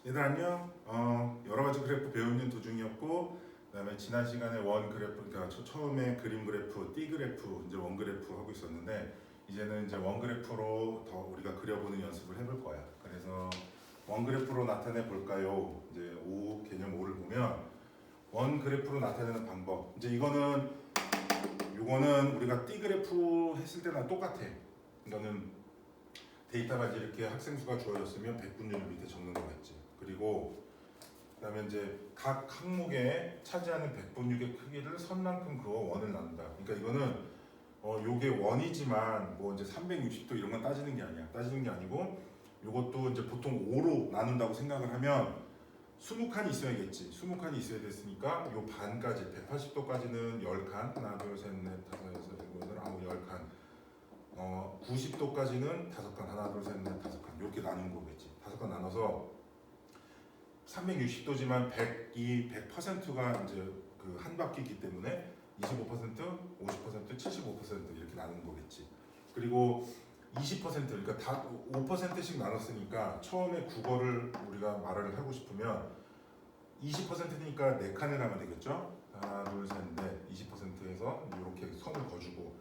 얘들 안녕. 여러 가지 그래프 배우는 도중이었고, 그다음에 지난 시간에 원 그래프, 그러니까 처음에 그림 그래프, 띠 그래프, 이제 원 그래프 하고 있었는데, 이제는 이제 원 그래프로 더 우리가 그려보는 연습을 해볼 거야. 그래서 원 그래프로 나타내 볼까요? 이제 개념 5를 보면 원 그래프로 나타내는 방법. 이제 요거는 우리가 띠 그래프 했을 때랑 똑같아. 이거는 데이터가 이제 이렇게 학생 수가 주어졌으면 백분율 밑에 적는 거겠지. 그리고 그다음에 이제 각 항목에 차지하는 백분율의 크기를 선만큼 그어 원을 나눈다. 그러니까 이거는 요게 원이지만 뭐 이제 360도 이런 건 따지는 게 아니야. 따지는 게 아니고 요것도 이제 보통 5로 나눈다고 생각을 하면 20칸이 있어야겠지. 20칸이 있어야 됐으니까 요 반까지 180도까지는 10칸. 하나, 둘, 셋, 넷, 다섯, 여섯, 일곱, 여덟, 아홉, 10칸. 90도까지는 5칸. 하나, 둘, 셋, 넷, 5칸. 이렇게 나눈 거겠지. 5칸 나눠서 360도지만 100%가 이제 그 한 바퀴이기 때문에 25%, 50%, 75% 이렇게 나눈 거겠지. 그리고 20% 그러니까 다 5%씩 나눴으니까 처음에 국어를 우리가 말을 하고 싶으면 20%니까 4칸을 하면 되겠죠. 하나, 둘, 셋, 넷, 20%에서 이렇게 선을 그어주고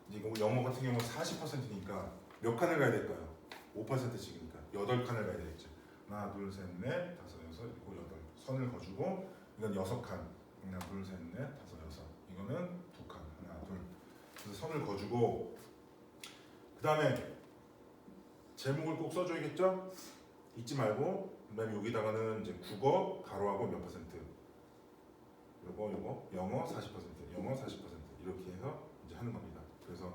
이제 영어 같은 경우는 40%니까 몇 칸을 가야 될까요? 5%씩이니까 8칸을 가야 되겠죠. 하나, 둘, 셋, 넷, 다섯, 여섯, 일곱, 여덟 선을 그어주고 이건 6칸. 하나, 둘, 셋, 넷, 다섯, 여섯. 이거는 2칸. 하나, 둘. 그래서 선을 그어주고 그 다음에 제목을 꼭 써줘야겠죠? 잊지 말고 그다음에 여기다가는 이제 국어 가로하고 몇 퍼센트. 요거 영어 40%, 영어 40% 이렇게 해서 이제 하는 겁니다. 그래서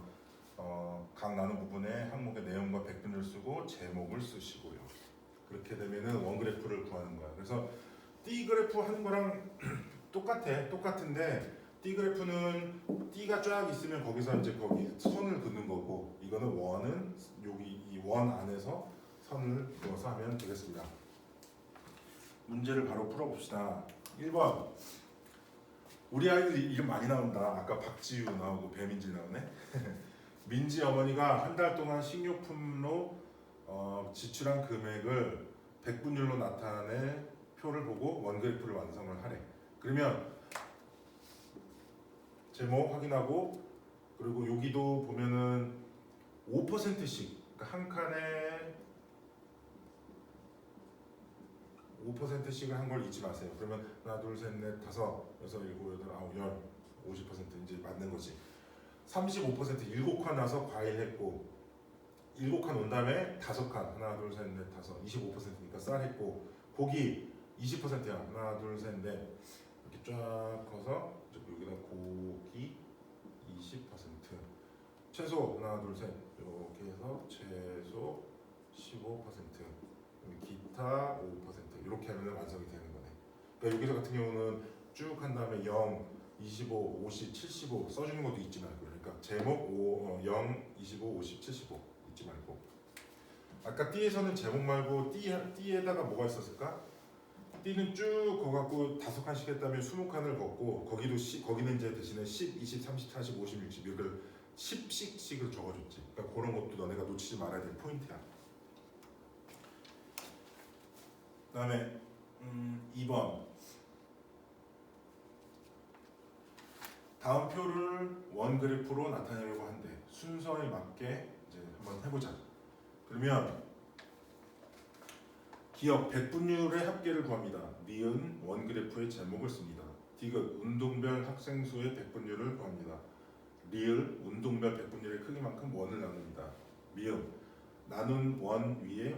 각 나눈 부분에 항목의 내용과 백분을 쓰고 제목을 쓰시고요. 그렇게 되면은 원 그래프를 구하는 거야. 그래서 띠 그래프 하는 거랑 똑같은데 띠 그래프는 띠가 쫙 있으면 거기서 이제 거기 선을 긋는 거고 이거는 원은 여기 이 원 안에서 선을 그어서 하면 되겠습니다. 문제를 바로 풀어봅시다. 1번 우리 아이들 이름 많이 나온다. 아까 박지우 나오고 배민지 나오네. 민지 어머니가 한 달 동안 식료품로 지출한 금액을 백분율로 나타낼 표를 보고 원그래프를 완성을 하래. 그러면 제목 확인하고 그리고 여기도 보면은 5%씩 그러니까 한 칸에 5%씩을 한 걸 잊지 마세요. 그러면 하나, 둘, 셋, 넷, 다섯, 여섯, 일곱, 여덟, 아홉, 열, 50% 이제 맞는 거지. 35% 7칸 나서 과일 했고 7칸 온 다음에 5칸 하나, 둘, 셋, 넷, 다섯 25%니까 쌀 했고 고기 20%야. 하나, 둘, 셋, 넷 이렇게 쫙 커서 여기다 고기 20% 채소 하나, 둘, 셋 이렇게 해서 채소 15% 기타 5% 이렇게 하면 완성이 되는 거네. 그러니까 여기서 같은 경우는 쭉 한 다음에 0, 25, 50, 75 써주는 것도 잊지 말고 그러니까 제목 0, 25, 50, 75 잊지 말고 아까 띠에서는 제목 말고 띠에다가 뭐가 있었을까? 띠는 쭉 그어갖고 5칸씩 했다면 20칸을 걷고 거기는 이제 대신에 10, 20, 30, 40, 50, 60 이걸 10씩을 적어줬지. 그러니까 그런 것도 너네가 놓치지 말아야 될 포인트야. 그 다음에 2번 다음 표를 원 그래프로 나타내려고 한대. 순서에 맞게 이제 한번 해보자. 그러면 기억 백분율의 합계를 구합니다. 니은 원 그래프의 제목을 씁니다. 디귿 운동별 학생 수의 백분율을 구합니다. 리을 운동별 백분율의 크기만큼 원을 나눕니다. 미음 나눈 원 위에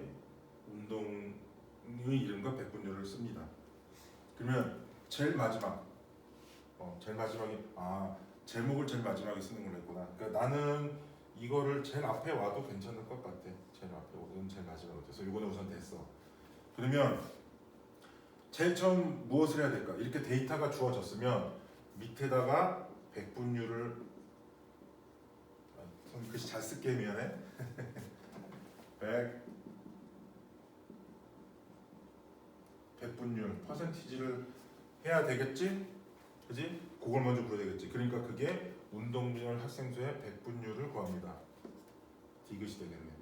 운동의 이름과 백분율을 씁니다. 그러면 제일 마지막이 제목을 제일 마지막에 쓰는 걸 했구나. 그러니까 나는 이거를 제일 앞에 와도 괜찮을 것 같아. 제일 앞에 오든 제일 마지막에 돼서 이거는 우선 됐어. 그러면 제일 처음 무엇을 해야 될까? 이렇게 데이터가 주어졌으면 밑에다가 백분율을 글씨 잘 쓸게 미안해. 100분율 퍼센티지를 해야 되겠지? 그지? 그걸 먼저 구해야 되겠지. 그러니까 그게 운동별 학생 수의 백분율을 구합니다. 디귿이 되겠네.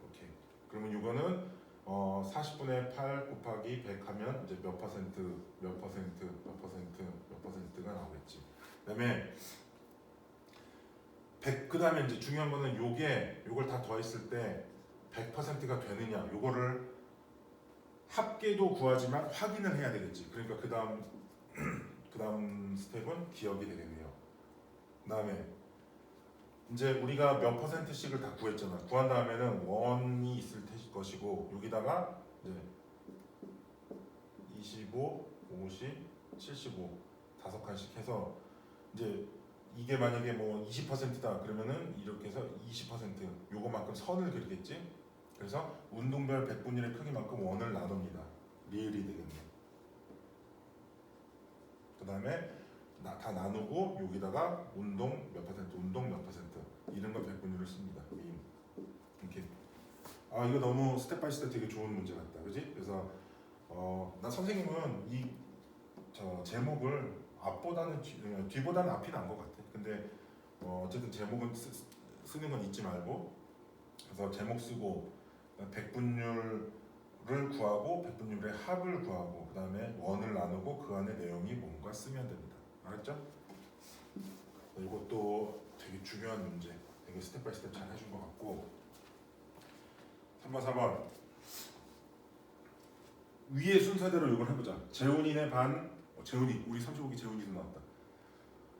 오케이. 그러면 이거는 40분의 8 곱하기 100 하면 이제 몇 퍼센트, 몇 퍼센트, 몇 퍼센트, 몇 퍼센트가 나오겠지. 그다음에 100, 그다음에 이제 중요한 거는 요걸 다 더했을 때 100%가 되느냐, 요거를 합계도 구하지만 확인을 해야 되겠지. 그러니까 그다음 스텝은 기억이 되겠네요. 그다음에 이제 우리가 몇 퍼센트씩을 다 구했잖아. 구한 다음에는 원이 있을 것이고 여기다가 이제 25, 50, 75 다섯 칸씩 해서 이제 이게 만약에 뭐 20%다 그러면은 이렇게 해서 20% 요거만큼 선을 그리겠지. 그래서 운동별 100분율의 크기만큼 원을 나눕니다. 리을이 되겠네. 그 다음에 다 나누고 여기다가 운동 몇 퍼센트, 운동 몇 퍼센트 이런 거 100분율을 씁니다. 이렇게. 아 이거 너무 스텝 바이 스텝 되게 좋은 문제 같다, 그지? 그래서 나 선생님은 이 제목을 앞보다는 뒤보다는 앞이 난 것 같아. 근데 어쨌든 제목은 쓰는 건 잊지 말고, 그래서 제목 쓰고 100분율을 구하고 100분율의 합을 구하고 그 다음에 원을 나누고 그 안에 내용이 뭔가 쓰면 됩니다. 알았죠? 이것도 되게 중요한 문제, 되게 스텝 바이 스텝 잘 해준 것 같고. 3번 4번 위의 순서대로 이걸 해보자. 재훈이네 반, 재훈이, 우리 35기 재훈이도 나왔다.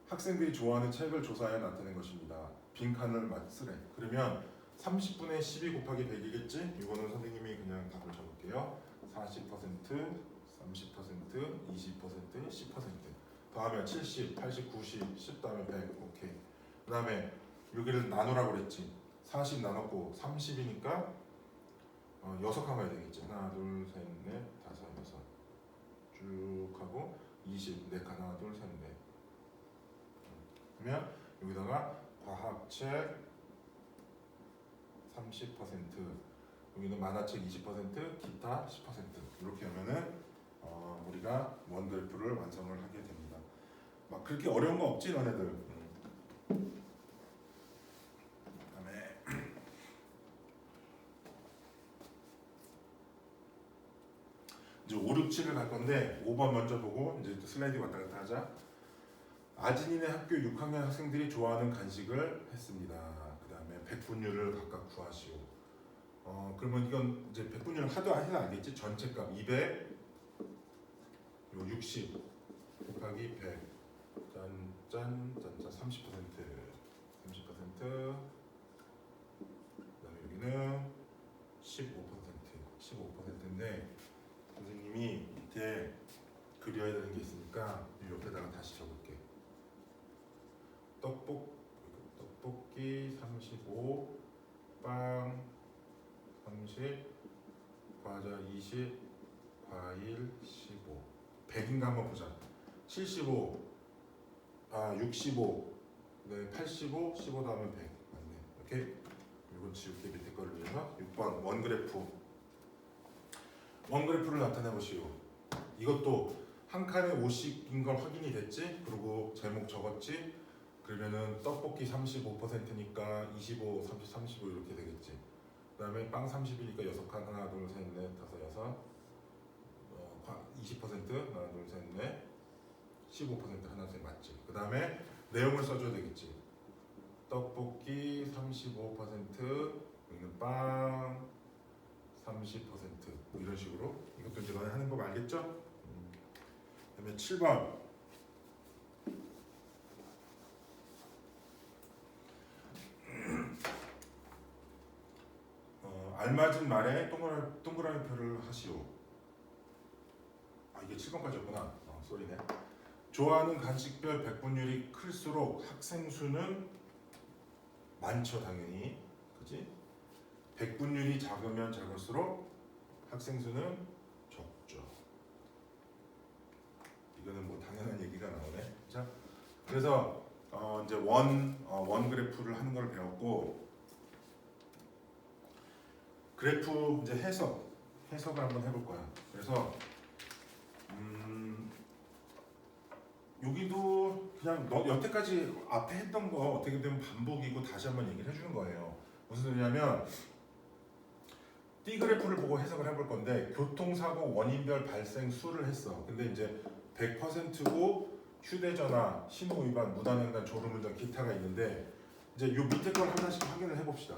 학생들이 좋아하는 책을 조사하여 나타낸 것입니다. 빈칸을 쓰래. 그러면 30분의 12 곱하기 100이겠지? 이거는 선생님이 그냥 답을 적을게요. 40%, 30%, 20%, 10% 더하면 70, 80, 90, 10 더하면 100. 오케이. 그 다음에 여기를 나누라고 그랬지. 40 나눴고 30이니까 6칸 가야 되겠지. 하나, 둘, 셋, 넷, 다섯, 여섯 쭉 하고 20, 4칸. 하나, 둘, 셋, 넷. 그러면 여기다가 과학책 30%, 여기는 만화책 20%, 기타 10% 이렇게 하면은 우리가 원 그래프를 완성을 하게 됩니다. 막 그렇게 어려운 거 없지 너네들. 그다음에 이제 5, 6, 7을 갈 건데 5번 먼저 보고 이제 또 슬라이드 왔다 갔다 하자. 아진이네 학교 6학년 학생들이 좋아하는 간식을 했습니다. 그 다음에 100분율을 각각 구하시오. 그러면 이건 이제 100분율 하도 해서 알겠지? 전체값 200, 요 60 곱하기 100, 짠짠짠짠 30%, 30%. 그다음에 여기는 15%인데 선생님이 밑에 그려야 되는 게 있으니까 이 옆에다가 다시 적을게. 떡볶이 35, 빵 30, 과자 20, 과일 15. 100인가 한번 보자. 75, 65, 네, 85, 15 다음에 100. 맞네. 오케이. 이건 지울게, 밑에 거를 위해서. 6번 원그래프. 원그래프를 나타내 보시오. 이것도 한 칸에 5씩인 걸 확인이 됐지? 그리고 제목 적었지? 그러면은 떡볶이 35%니까 25, 30, 35 이렇게 되겠지. 그 다음에 빵 30이니까 6칸. 하나, 둘, 셋, 넷, 다섯, 여섯. 20% 하나, 둘, 셋, 넷. 15% 하나, 둘, 맞지. 그 다음에 내용을 써줘야 되겠지. 떡볶이 35%, 여기는 빵 30%, 뭐 이런 식으로. 이것도 이제 너네 하는 법 알겠죠? 그 다음에 7번. 알맞은 말에 동그라미 표를 하시오. 이게 7번까지였구나. 쏘리네. 좋아하는 간식별 100분율이 클수록 학생 수는 많죠, 당연히. 그치? 100분율이 작으면 작을수록 학생 수는 적죠. 이거는 뭐 당연한 얘기가 나오네. 자, 그래서 이제 원 그래프를 하는 걸 배웠고, 그래프 이제 해석을 한번 해볼 거야. 그래서 여기도 그냥 여태까지 앞에 했던 거 어떻게 되면 반복이고 다시 한번 얘기를 해주는 거예요. 무슨 소리냐면 B그래프를 보고 해석을 해볼 건데 교통사고 원인별 발생 수를 했어. 근데 이제 100%고 휴대전화, 신호위반, 무단횡단, 졸음운전, 기타가 있는데 이제 요 밑에 걸 하나씩 확인을 해봅시다.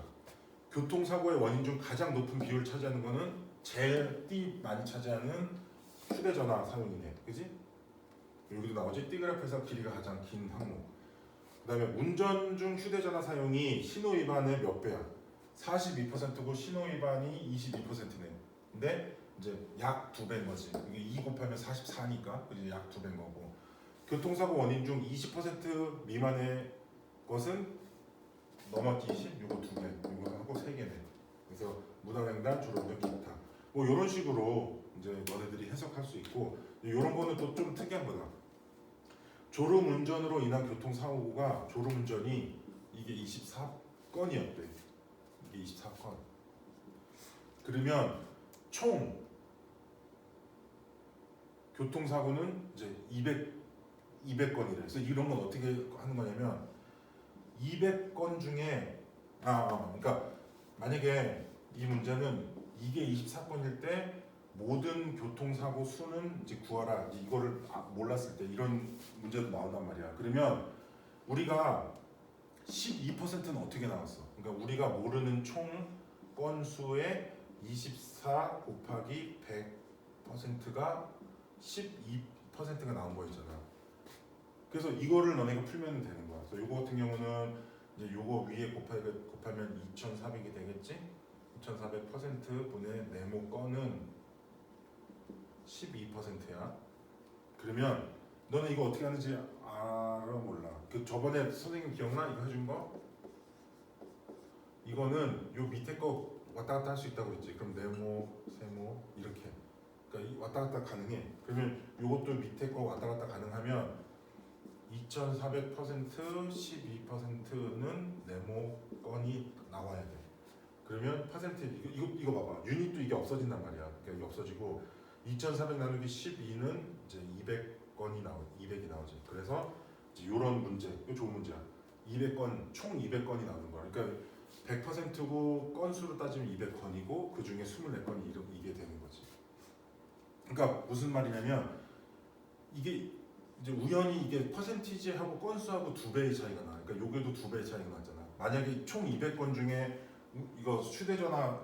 교통사고의 원인 중 가장 높은 비율을 차지하는 거는 제일 띠 많이 차지하는 휴대전화 사용이네. 그지? 여기도 나오지? B그래프에서 길이가 가장 긴 항목. 그 다음에 운전 중 휴대전화 사용이 신호위반의 몇 배야? 42%고 신호위반이 22%네. 근데 이제 약 2배인 거지. 이게 2 곱하면 44니까 그지? 약 2배인 거고. 교통사고 원인 중 20% 미만의 것은 넘었기 20, 요거 2개, 요거 하고 3개네. 그래서 무단횡단, 졸음운전, 기타. 뭐 이런 식으로 이제 너네들이 해석할 수 있고, 이런 거는 또 좀 특이한 거다. 졸음운전으로 인한 교통사고가 졸음운전이 이게 24건이었대. 이게 24건. 그러면 총 교통사고는 이제 200건이래. 그래서 이런 건 어떻게 하는 거냐면 200건 중에 그러니까 만약에 이 문제는 이게 24건일 때 모든 교통사고 수는 이제 구하라. 이거를 몰랐을 때 이런 문제도 나온단 말이야. 그러면 우리가 12%는 어떻게 나왔어? 그러니까 우리가 모르는 총 건수의 24 곱하기 100%가 12%가 나온 거였잖아. 그래서 이거를 너네가 풀면 되는 거야. 그래서 요거 같은 경우는 이제 요거 위에 곱하면 2,400이 되겠지? 2,400% 분의 네모 건은 12%야. 그러면 너는 이거 어떻게 하는지 알아 몰라? 그 저번에 선생님 기억나? 이거 해준 거? 이거는 요 밑에 거 왔다 갔다 할 수 있다고 했지. 그럼 네모, 세모 이렇게. 그러니까 왔다 갔다 가능해. 그러면 요것도 밑에 거 왔다 갔다 가능하면 2,400% 12%는 네모 건이 나와야 돼. 그러면 퍼센트 이거 봐봐. 유닛도 이게 없어진단 말이야. 그러니까 이게 없어지고 2,400 나누기 12는 이제 200건이 200이 나오지. 그래서 이제 이런 문제, 이거 좋은 문제야. 200건 총 200건이 나오는 거야. 그러니까 100%고 건수로 따지면 200건이고 그 중에 24건이 이게 되는 거지. 그러니까 무슨 말이냐면 이게 이제 우연히 이게 퍼센티지하고 건수하고 2배의 차이가 나. 그러니까 요게도 2배의 차이가 나잖아. 만약에 총 200건 중에 이거 휴대전화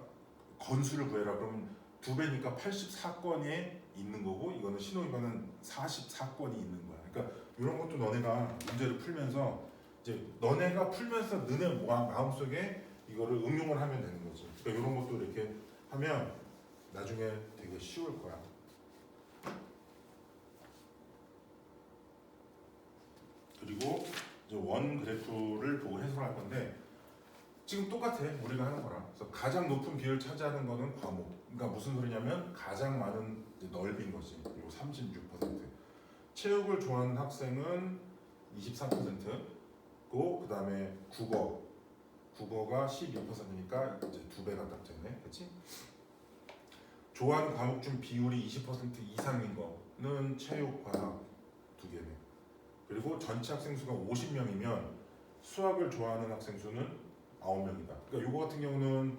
건수를 구해라 그러면 2배니까 84건에 있는 거고 이거는 신호위반은 44건이 있는 거야. 그러니까 이런 것도 너네가 문제를 풀면서 이제 너네가 풀면서 너네 마음속에 이거를 응용을 하면 되는 거지. 그러니까 이런 것도 이렇게 하면 나중에 되게 쉬울 거야. 그리고 이제 원 그래프를 보고 해석할 건데 지금 똑같아 우리가 하는 거랑. 그래서 가장 높은 비율을 차지하는 거는 과목. 그러니까 무슨 소리냐면 가장 많은 넓인 거지. 그리고 36%. 체육을 좋아하는 학생은 23%고 그 다음에 국어가 12%니까 이제 2배가 딱 됐네, 그렇지? 좋아하는 과목 중 비율이 20% 이상인 거는 체육, 과학 2개네. 그리고 전체 학생 수가 50명이면 수학을 좋아하는 학생 수는 9명이다. 그러니까 이거 같은 경우는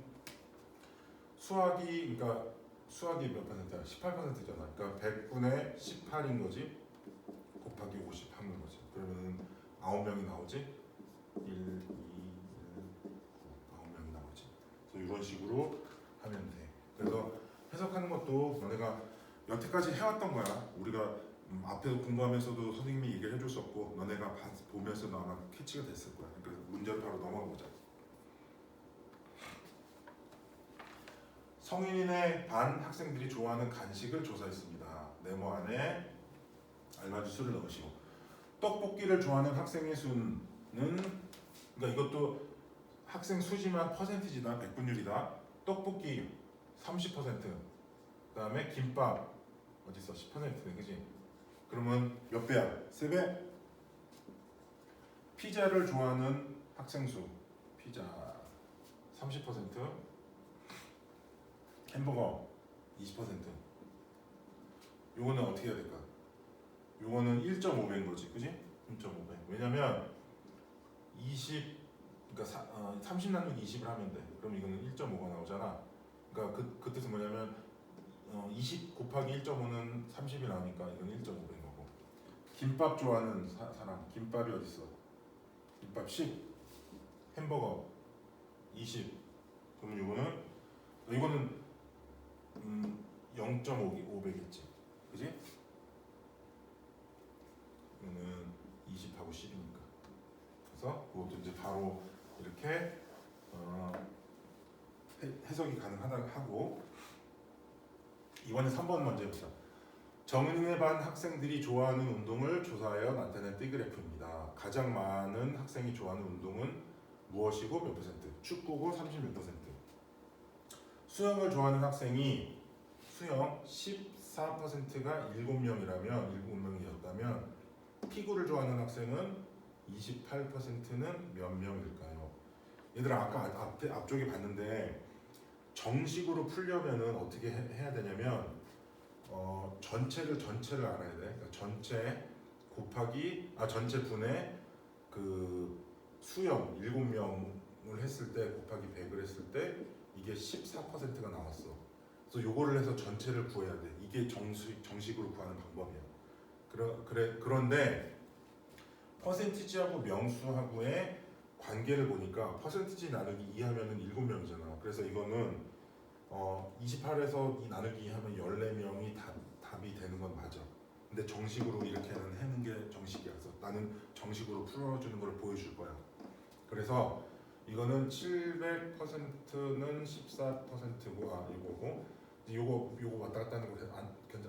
수학이 몇 퍼센트야? 18%잖아. 그러니까 100분의 18인 거지. 곱하기 50 하는 거지. 그러면 9명이 나오지. 1, 2, 1, 9, 9명이 나오지. 그래서 이런 식으로 하면 돼. 그래서 해석하는 것도 너네가 여태까지 해왔던 거야. 우리가 앞에서 공부하면서도 선생님이 얘기를 해줬었고 너네가 보면서도 아마 캐치가 됐을 거야. 그래서 문제를 바로 넘어가 보자. 성인의 반 학생들이 좋아하는 간식을 조사했습니다. 네모 안에 알맞은 수를 넣으시고 떡볶이를 좋아하는 학생의 수는 그러니까 이것도 학생 수지만 퍼센티지다. 백분율이다. 떡볶이 30%, 그 다음에 김밥 어딨어? 10%네, 그지? 그러면 몇 배야? 3배? 피자를 좋아하는 학생 수, 피자 30%, 햄버거 20%. 요거는 어떻게 해야 될까? 요거는 1.5배인 거지, 그지? 1.5배. 왜냐면 20, 그러니까 30 나누기 20을 하면 돼. 그럼 이거는 1.5가 나오잖아. 그러니까 그 뜻은 뭐냐면 20 곱하기 1.5는 30이 나오니까 이건 1.5인 거고. 김밥 좋아하는 사람, 김밥이 어디 있어? 김밥 10, 햄버거 20. 그러면 이거는 0.5겠지, 그지? 이거는 20하고 10이니까. 그래서 그것도 이제 바로 이렇게 해석이 가능하다 하고. 이번에 3번 먼저 해보자. 정은의 반 학생들이 좋아하는 운동을 조사하여 나타낸 띠그래프입니다. 가장 많은 학생이 좋아하는 운동은 무엇이고 몇 %? 축구고 36%. 수영을 좋아하는 학생이 수영 14%가 7명이라면 7명이었다면 피구를 좋아하는 학생은 28%는 몇 명일까요? 얘들아 아까 앞쪽에 봤는데 정식으로 풀려면은 어떻게 해야 되냐면 전체를 알아야 돼. 그러니까 전체 곱하기 전체 분의 그 수영 7명을 했을 때 곱하기 100을 했을 때 이게 14%가 나왔어. 그래서 요거를 해서 전체를 구해야 돼. 이게 정식으로 구하는 방법이야. 그런데 퍼센티지하고 명수하고의 관계를 보니까 퍼센티지 나누기 2 하면은 7명이잖아. 그래서 이거는 28에서 2 나누기 2 하면 14명이 답이 되는 건 맞아. 근데 정식으로 이렇게는 하는 게 정식이라서 나는 정식으로 풀어주는 걸 보여줄 거야. 그래서 이거는 700%는 14%고 이거고 요거 왔다 갔다 하는 거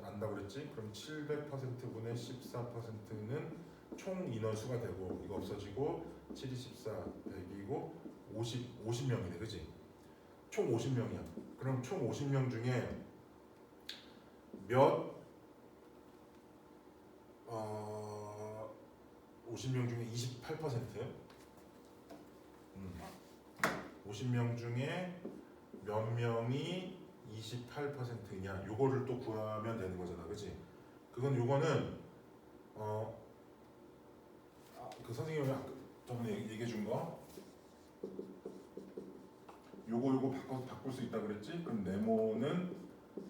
안다고 그랬지? 그럼 700%분의 14%는 총 인원수가 되고 이거 없어지고 7, 14, 100이고 50명이네, 그지? 총 50명이야. 그럼 총 50명 중에 몇 50명 중에 28%? 50명 중에 몇 명이 28%냐? 요거를 또 구하면 되는 거잖아, 그렇지? 요거는 그 선생님이 저번에 얘기해 준 거 요거 바꿀 수 있다 그랬지? 그럼 네모는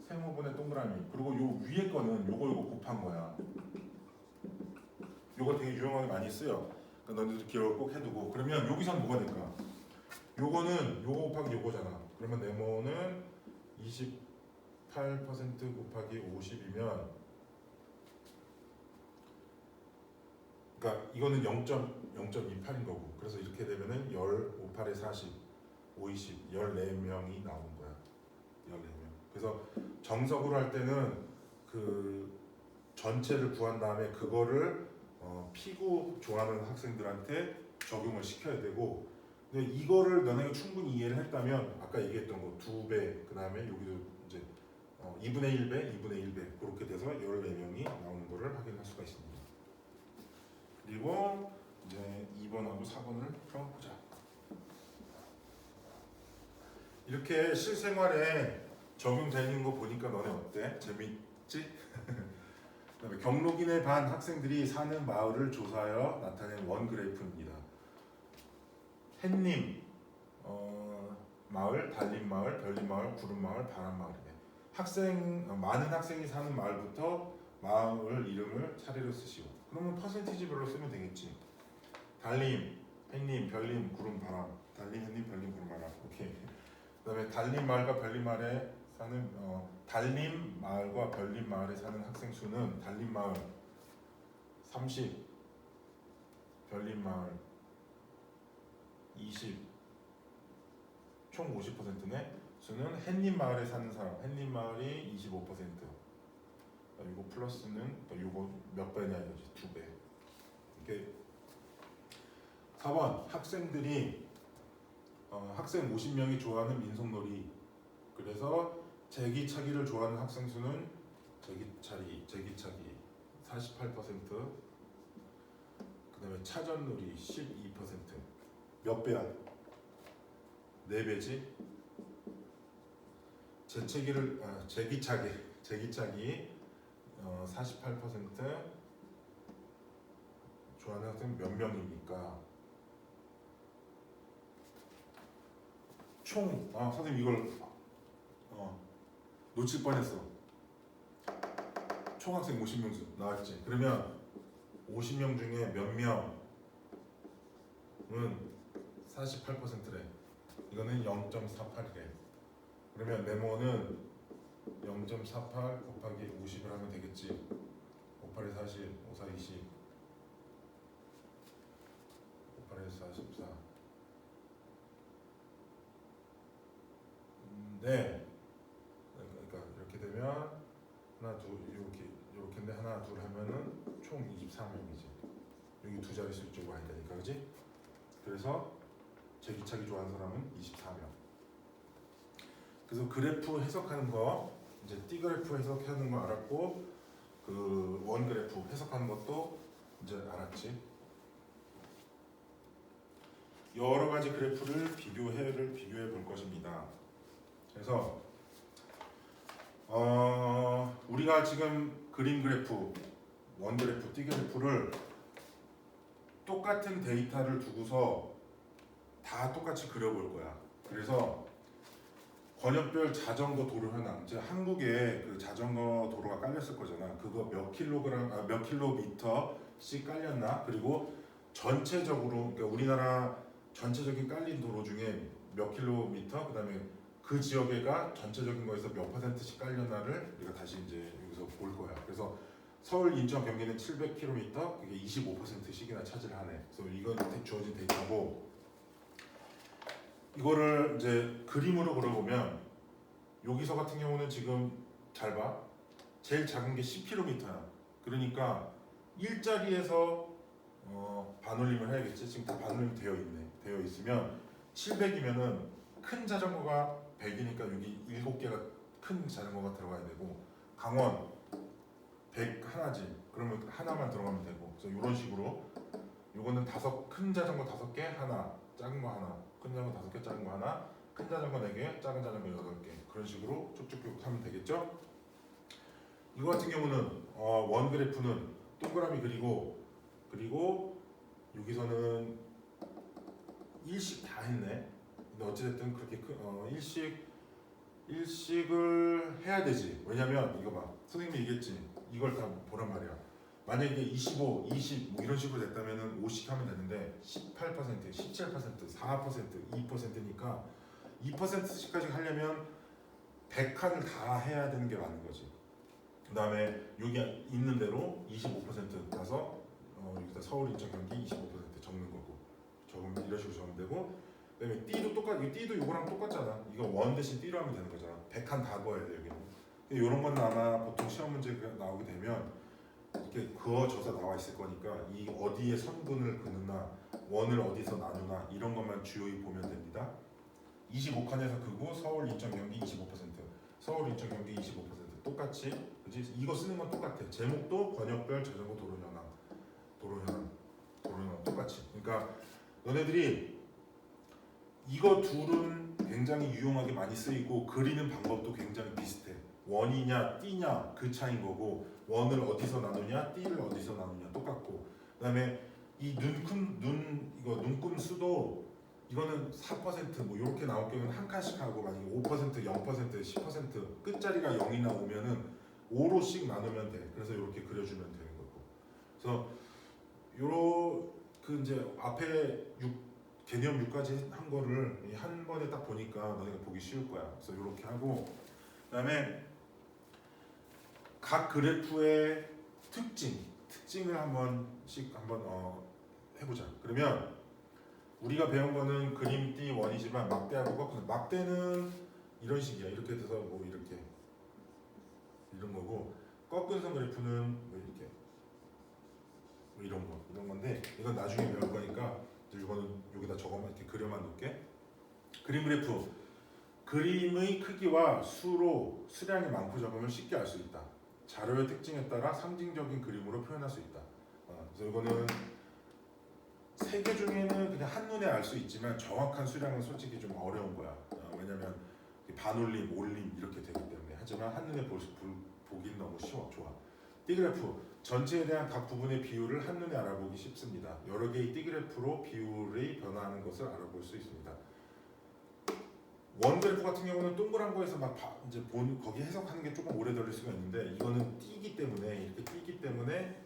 세모분의 동그라미, 그리고 요 위에 거는 요거 곱한 거야. 요거 되게 유용하게 많이 쓰여. 그러니까 너희들 기억을 꼭 해두고. 그러면 여기선 뭐가 될까? 요거는 요거 곱하기 요거잖아. 그러면 네모는 28% 곱하기 50이면, 그러니까 이거는 0.28인 거고. 그래서 이렇게 되면은 58에 40, 50, 14명이 나오는 거야. 14명. 그래서 정석으로 할 때는 그 전체를 구한 다음에 그거를 피구 좋아하는 학생들한테 적용을 시켜야 되고, 근데 이거를 너네가 충분히 이해를 했다면 아까 얘기했던 거 2배, 그 다음에 여기도 이제 2분의 1배, 2분의 1배 그렇게 돼서 14명이 나오는 거를 확인할 수가 있습니다. 그리고 이제 2번하고 4번을 풀어보자. 이렇게 실생활에 적용되는 거 보니까 너네 어때? 재밌지? 그다음에 경록인의 반 학생들이 사는 마을을 조사하여 나타낸 원 그래프입니다. 햇님 마을, 달림 마을, 별림 마을, 구름 마을, 바람 마을이네. 많은 학생이 사는 마을부터 마을 이름을 차례로 쓰시오. 그러면 퍼센티지별로 쓰면 되겠지. 달림, 햇님, 별림, 구름, 바람. 달림, 햇님, 별림, 구름, 바람. 오케이. 그다음에 달림 마을과 별림 마을에 사는 달림 마을과 별림 마을에 사는 학생 수는 달림 마을 30, 별림 마을 20, 총 50%네. 수는 햇님 마을에 사는 사람, 햇님 마을이 25%. 이거 플러스는 이거 몇 배냐 이거지, 2배. 이게 4번 학생들이 학생 50명이 좋아하는 민속놀이. 그래서 제기차기를 좋아하는 학생 수는 제기차기 48%, 그다음에 차전놀이 12%. 몇 배야? 4배지. 제기차기 48% 좋아하는 학생 몇 명입니까? 총 선생님 이걸 놓칠 뻔했어. 총학생 50명 나왔지. 그러면 50명 중에 몇 명은 48%래. 이거는 0.48이래. 그러면 네모는 0.48 곱하기 50을 하면 되겠지. 58에 40, 54, 20, 58에 44. 네. 그러니까 이렇게 되면 하나, 둘, 이렇게인데 하나, 둘 하면은 총 24명이지. 여기 두 자릿수 이쪽으로 와야 되니까, 그지? 그래서 제기차기 좋아하는 사람은 24명. 그래서 그래프 해석하는 거, 이제 띠 그래프 해석하는 거 알았고, 그 원 그래프 해석하는 것도 이제 알았지. 여러 가지 그래프를 비교해 볼 것입니다. 그래서 우리가 지금 그림 그래프, 원 그래프, 띠 그래프를 똑같은 데이터를 두고서 다 똑같이 그려볼 거야. 그래서 권역별 자전거 도로 현황, 즉 한국에 그 자전거 도로가 깔렸을 거잖아. 그거 몇 킬로미터씩 깔렸나? 그리고 전체적으로, 그러니까 우리나라 전체적인 깔린 도로 중에 몇 킬로미터, 그다음에 그 지역에가 전체적인 거에서 몇 %씩 깔렸나를 우리가 다시 이제 여기서 볼 거야. 그래서 서울, 인천, 경기는 700km, 그게 25%씩이나 차지를 하네. 그래서 이건 주어진 데이터고, 이거를 이제 그림으로 그려보면 여기서 같은 경우는 지금 잘 봐. 제일 작은 게 10km야. 그러니까 일자리에서 반올림을 해야겠지. 지금 다 반올림 되어 있으면 700이면은 큰 자전거가 100이니까 여기 7개가 큰 자전거가 들어가야 되고, 강원 100 하나지. 그러면 하나만 들어가면 되고. 그래서 이런 식으로 요거는 큰 자전거 5개 하나, 작은 거 하나, 큰 자전거 5개, 작은 거 하나, 큰 자전거 4개, 작은 자전거 8개. 그런 식으로 쭉쭉쭉 하면 되겠죠? 이거 같은 경우는 원 그래프는 동그라미 그리고 여기서는 일식 다 했네. 근데 어찌됐든 그렇게 일식을 해야 되지. 왜냐면 이거 봐. 선생님이 얘기했지. 이걸 다 보란 말이야. 만약에 25, 20 뭐 이런 식으로 됐다면은 5씩 하면 되는데 18%, 17%, 4%, 2%니까 2%씩까지 하려면 100칸을 다 해야 되는 게 맞는 거지. 그 다음에 여기 있는 대로 25% 가서 여기다 서울, 인천, 경기 25% 적는 거고, 적으면 이런 식으로 적으면 되고, 그다음에 띠도 이거랑 똑같잖아. 이거 원 대신 띠로 하면 되는 거잖아. 100칸 다 그어야 돼 여기는. 이런 건 아마 보통 시험 문제가 나오게 되면 이렇게 그어져서 나와 있을 거니까 이 어디에 선분을 그느나 원을 어디서 나누나 이런 것만 주요히 보면 됩니다. 25칸에서 그고 서울, 인천, 경기 25%, 서울, 인천, 경기 25% 똑같이, 그지? 이거 쓰는 건 똑같아. 제목도 번역별 자전거 도로 현황 똑같이. 그러니까 너네들이 이거 둘은 굉장히 유용하게 많이 쓰이고 그리는 방법도 굉장히 비슷해. 원이냐 띠냐 그 차이인 거고, 원을 어디서 나누냐 띠를 어디서 나누냐 똑같고, 그다음에 이 눈금 수도 이거는 4% 뭐 이렇게 나올 경우는 한 칸씩 하고, 만약에 5%, 0%, 10% 끝자리가 0이 나오면은 5로씩 나누면 돼. 그래서 이렇게 그려주면 되는 거고. 그래서 그 이제 앞에 개념 6까지 한 거를 한 번에 딱 보니까 너네가 보기 쉬울 거야. 그래서 이렇게 하고, 그다음에 각 그래프의 특징을 한번 해보자. 그러면 우리가 배운 거는 그림 띠 원이지만 막대하고 꺾는, 막대는 이런 식이야. 이렇게 돼서 뭐 이렇게 이런 거고, 꺾은선 그래프는 뭐 이렇게 뭐 이런 건데, 이건 나중에 배울 거니까 이거는 여기다 적어만 이렇게 그려만 놓을게. 그림 그래프, 그림의 크기와 수량이 많고 적음을 쉽게 알 수 있다. 자료의 특징에 따라 상징적인 그림으로 표현할 수 있다. 그래서 이거는 세 개 중에는 그냥 한눈에 알 수 있지만 정확한 수량은 솔직히 좀 어려운 거야. 왜냐면 반올림, 올림 이렇게 되기 때문에. 하지만 한눈에 보기는 너무 좋아. 띠그래프, 전체에 대한 각 부분의 비율을 한눈에 알아보기 쉽습니다. 여러 개의 띠그래프로 비율이 변화하는 것을 알아볼 수 있습니다. 원 그래프 같은 경우는 동그란 거에서 막 이제 거기 해석하는 게 조금 오래 걸릴 수가 있는데 이거는 띄기 때문에 이렇게 띄기 때문에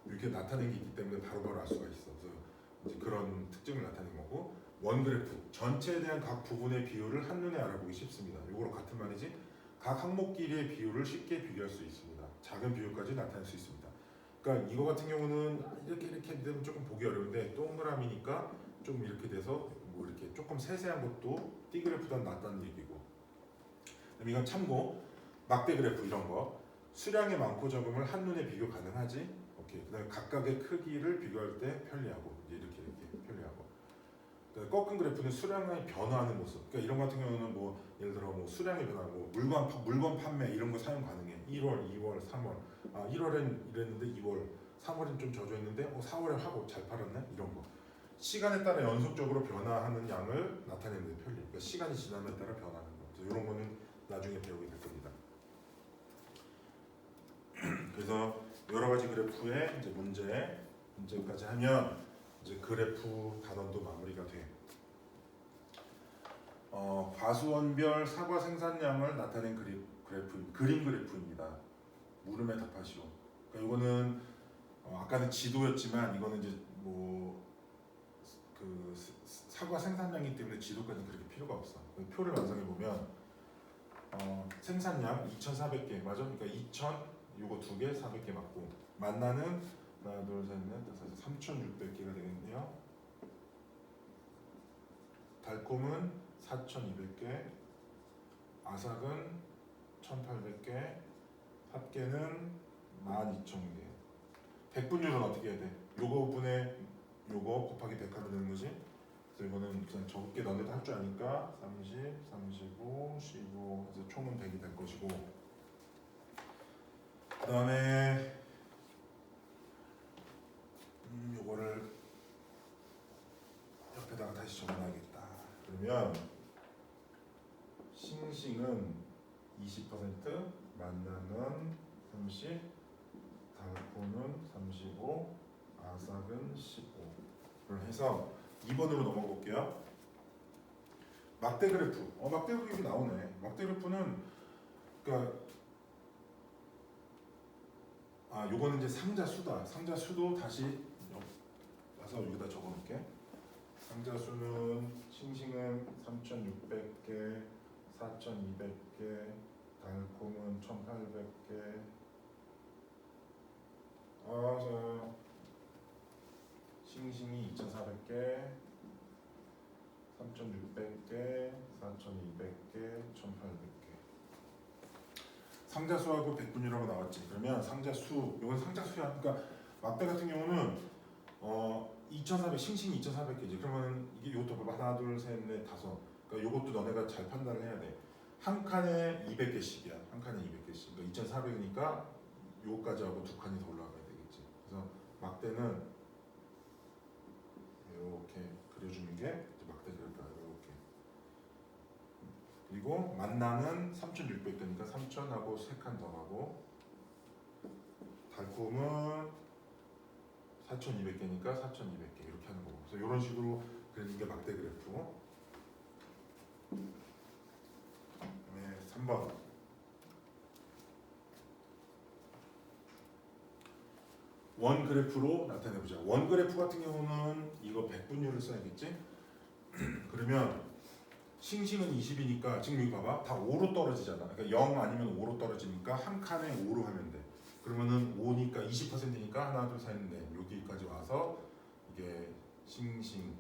이렇게 나타낸 게 있기 때문에 바로바로 알 수가 있어. 그래서 이제 그런 특징을 나타낸 거고 원 그래프 전체에 대한 각 부분의 비율을 한눈에 알아보기 쉽습니다. 이거랑 같은 말이지. 각 항목끼리의 비율을 쉽게 비교할 수 있습니다. 작은 비율까지 나타낼 수 있습니다. 그러니까 이거 같은 경우는 이렇게 되면 조금 보기 어려운데 동그라미니까 좀 이렇게 돼서 뭐 이렇게 조금 세세한 것도 띠 그래프보다 낫다는 얘기고. 그럼 이건 참고 막대 그래프 이런 거 수량의 많고 적음을 한눈에 비교 가능하지. 오케이. 그다음에 각각의 크기를 비교할 때 편리하고 이렇게 편리하고. 그러니까 꺾은 그래프는 수량이 변화하는 모습. 그러니까 이런 거 같은 경우는 뭐 예를 들어 뭐 수량이 변화하고 물건 판매 이런 거 사용 가능해. 1월, 2월, 3월. 아 1월엔 이랬는데 2월, 3월엔 좀 젖어있는데 4월에 하고 잘 팔았네 이런 거. 시간에 따라 연속적으로 변화하는 양을 나타내는 데 편리. 그러니까 시간이 지남에 따라 변하는 거. 그래서 이런 거는 나중에 배우게 될 겁니다. 그래서 여러 가지 그래프의 이제 문제까지 하면 이제 그래프 단원도 마무리가 돼. 과수원별 사과 생산량을 나타낸 그림 그래프입니다. 물음에 답하시오. 그러니까 이거는 아까는 지도였지만 이거는 이제 뭐 그 사과 생산량이기 때문에 지도까지는 그렇게 필요가 없어. 표를 완성해 보면 생산량 2,400개 맞아? 그러니까 2,000 요거 2개 400개 맞고 만나는 하나 둘셋넷 다섯 3,600개가 되겠네요. 달콤은 4,200개, 아삭은 1,800개, 합계는 12,000개. 백분율은 어떻게 해야 돼? 요거 분의 요거 곱하기 100 하면 되는 거지? 그래서 이거는 그냥 적게 넣는데도 할 줄 아니까 30, 35, 15 해서 총은 100이 될 것이고 그 다음에 요거를 옆에다가 다시 적어놔야겠다. 그러면 싱싱은 20%, 만나는 30, 달콤은 35, 아삭은 15를 해서 2번으로 넘어가 볼게요. 막대 그래프. 막대 그래프 나오네. 막대 그래프는 그러니까 요거는 이제 상자 수다. 상자 수도 다시 와서 여기다 적어 놓을게. 상자 수는 싱싱은 3,600개, 4,200개, 달콤은 1,800개. 싱싱이 2,400개, 3,600개, 4,200개, 1,800개. 상자수하고 백분율하고 나왔지. 그러면 상자수, 이건 상자수야. 그러니까 막대 같은 경우는 2,400, 싱싱이 2,400개지. 그러면 이게 요것도 하나, 둘, 셋, 넷, 다섯. 그러니까 요것도 너네가 잘 판단을 해야 돼. 한 칸에 200개씩이야. 한 칸에 200개씩. 그러니까 2,400이니까 요거까지 하고 두 칸이 더 올라가야 되겠지. 그래서 막대는 이렇게 그려주는 게 막대 그래프야. 이렇게. 그리고 만나는 3,600개니까 3,000하고 3칸 더 가고 달콤은 4,200개니까 4,200개 이렇게 하는 거고. 그래서 이런 식으로 그리는 게 막대 그래프. 그다음에 3번. 원 그래프로 나타내보자. 원 그래프 같은 경우는 이거 백분율을 써야겠지? 그러면 싱싱은 20이니까 지금 여기 봐봐. 다 5로 떨어지잖아. 그러니까 0 아니면 5로 떨어지니까 한 칸에 5로 하면 돼. 그러면은 5니까 20%니까 하나 둘 셋 넷 여기까지 와서 이게 싱싱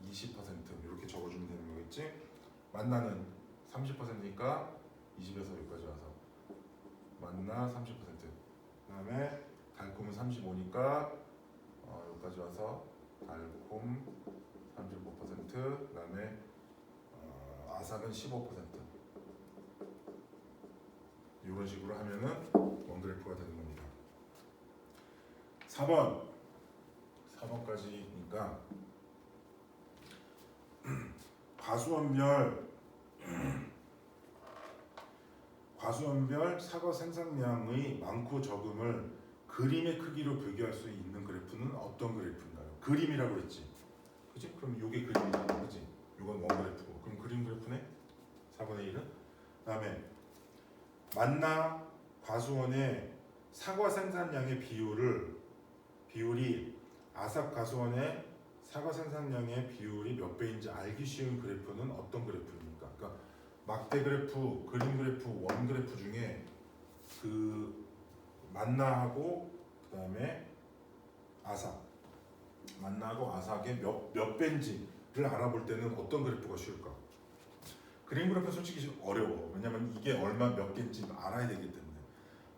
20% 이렇게 적어주면 되는 거겠지? 만나는 30%니까 20에서 여기까지 와서 만나 30%. 그다음에 달콤은 35니까 여기까지 와서 달콤 35%. 그다음에 아삭은 15%. 이런 식으로 하면은 원그래프가 되는 겁니다. 4번까지니까 과수원별 사과 생산량의 많고 적음을 그림의 크기로 비교할 수 있는 그래프는 어떤 그래프인가요? 그림이라고 했지, 그렇지? 그럼 이게 그림이잖아, 그렇지? 이건 원 그래프고, 그럼 그림 그래프 4분의 1은. 그다음에 만나 과수원의 사과 생산량의 비율이 아삭 과수원의 사과 생산량의 비율이 몇 배인지 알기 쉬운 그래프는 어떤 그래프입니까? 그러니까 막대 그래프, 그림 그래프, 원 그래프 중에 그 만나하고 그다음에 아삭, 만나하고 아삭의 몇 배인지를 알아볼 때는 어떤 그래프가 쉬울까? 그림 그래프는 솔직히 어려워. 왜냐면 이게 얼마 몇 개인지 알아야 되기 때문에.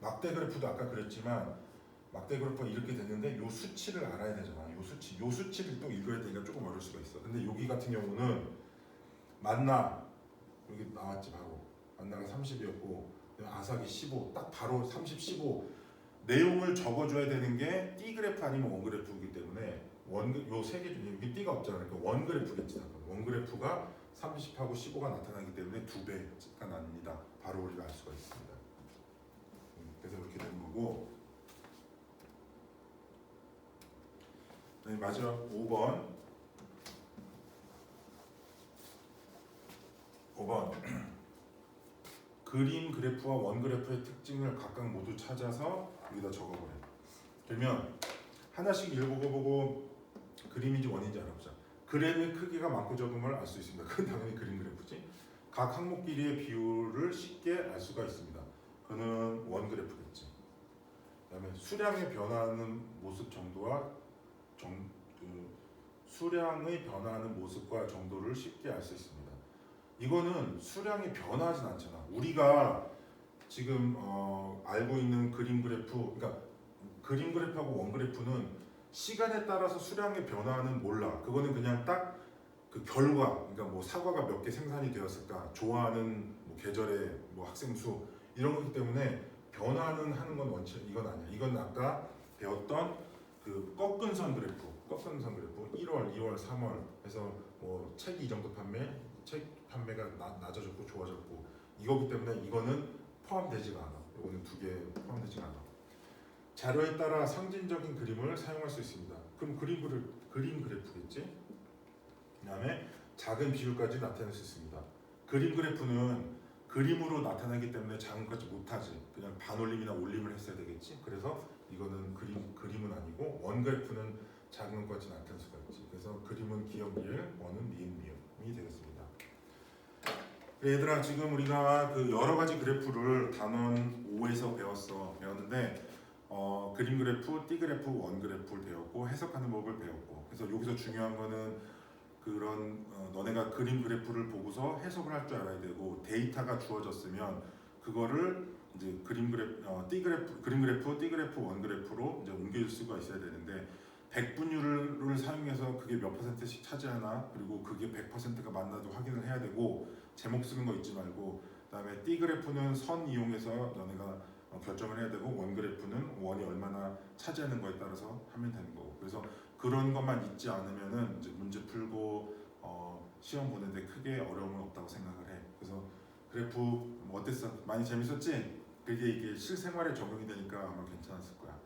막대 그래프도 아까 그랬지만 막대 그래프가 이렇게 됐는데 요 수치를 알아야 되잖아. 요 수치를 또 읽어야 되니까 조금 어려울 수가 있어. 근데 여기 같은 경우는 만나 여기 나왔지 바로. 만나가 30이었고 아삭이 15. 딱 바로 30, 15. 내용을 적어줘야 되는 게 띠 그래프 아니면 원 그래프이기 때문에 요 세 개 중에 여기 띠가 없잖아. 그러니까 원 그래프겠지. 원 그래프가 30하고 15가 나타나기 때문에 2배가 납니다. 바로 우리가 알 수가 있습니다. 그래서 이렇게 되는 거고. 마지막 5번. 그림 그래프와 원 그래프의 특징을 각각 모두 찾아서 여기다 적어버려. 그러면 하나씩 읽어보고 그림인지 원인지 알아보자. 그램의 크기가 많고 적음을 알 수 있습니다. 그건 당연히 그림 그래프지. 각 항목 길이의 비율을 쉽게 알 수가 있습니다. 그는 원 그래프겠지. 그다음에 수량의 변화하는 모습 정도와 수량의 변화하는 모습과 정도를 쉽게 알 수 있습니다. 이거는 수량이 변화하진 않잖아. 우리가 지금 알고 있는 그림 그래프, 그러니까 그림 그래프하고 원 그래프는 시간에 따라서 수량의 변화는 몰라. 그거는 그냥 딱 그 결과, 그러니까 뭐 사과가 몇 개 생산이 되었을까, 좋아하는 뭐 계절의 뭐 학생 수 이런 거기 때문에 변화는 하는 건 원칙 이건 아니야. 이건 아까 배웠던 그 꺾은 선 그래프 1월, 2월, 3월 해서 뭐 책이 이 정도 책 판매가 낮아졌고 좋아졌고 이거기 때문에 이거는 포함되지가 않아. 이거는 두 개 포함되지가 않아. 자료에 따라 상징적인 그림을 사용할 수 있습니다. 그럼 그림 그래프겠지? 그 다음에 작은 비율까지 나타낼 수 있습니다. 그림 그래프는 그림으로 나타나기 때문에 작은 것까지 못하지. 그냥 반올림이나 올림을 했어야 되겠지. 그래서 이거는 그림은 아니고 원 그래프는 작은 것까지 나타낼 수가 있지. 그래서 그림은 기역 리을, 원은 미음 미음이 되겠습니다. 얘들아 지금 우리가 그 여러 가지 그래프를 단원 5에서 배웠는데 그림 그래프, 띠 그래프, 원 그래프를 배웠고 해석하는 법을 배웠고 그래서 여기서 중요한 거는 그런 너네가 그림 그래프를 보고서 해석을 할 줄 알아야 되고 데이터가 주어졌으면 그거를 이제 그림 그래프, 띠 그래프, 원 그래프로 이제 옮길 수가 있어야 되는데 백분율을 사용해서 그게 몇 퍼센트씩 차지하나 그리고 그게 100%가 맞나도 확인을 해야 되고 제목 쓰는 거 잊지 말고 그다음에 띠 그래프는 선 이용해서 너네가 결정을 해야 되고 원 그래프는 원이 얼마나 차지하는 거에 따라서 하면 되는 거고 그래서 그런 것만 잊지 않으면은 이제 문제 풀고 시험 보는데 크게 어려움은 없다고 생각을 해. 그래서 그래프 어땠어? 많이 재밌었지? 그게 이게 실생활에 적용이 되니까 아마 괜찮았을 거야.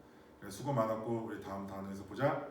수고 많았고 우리 다음 단원에서 보자.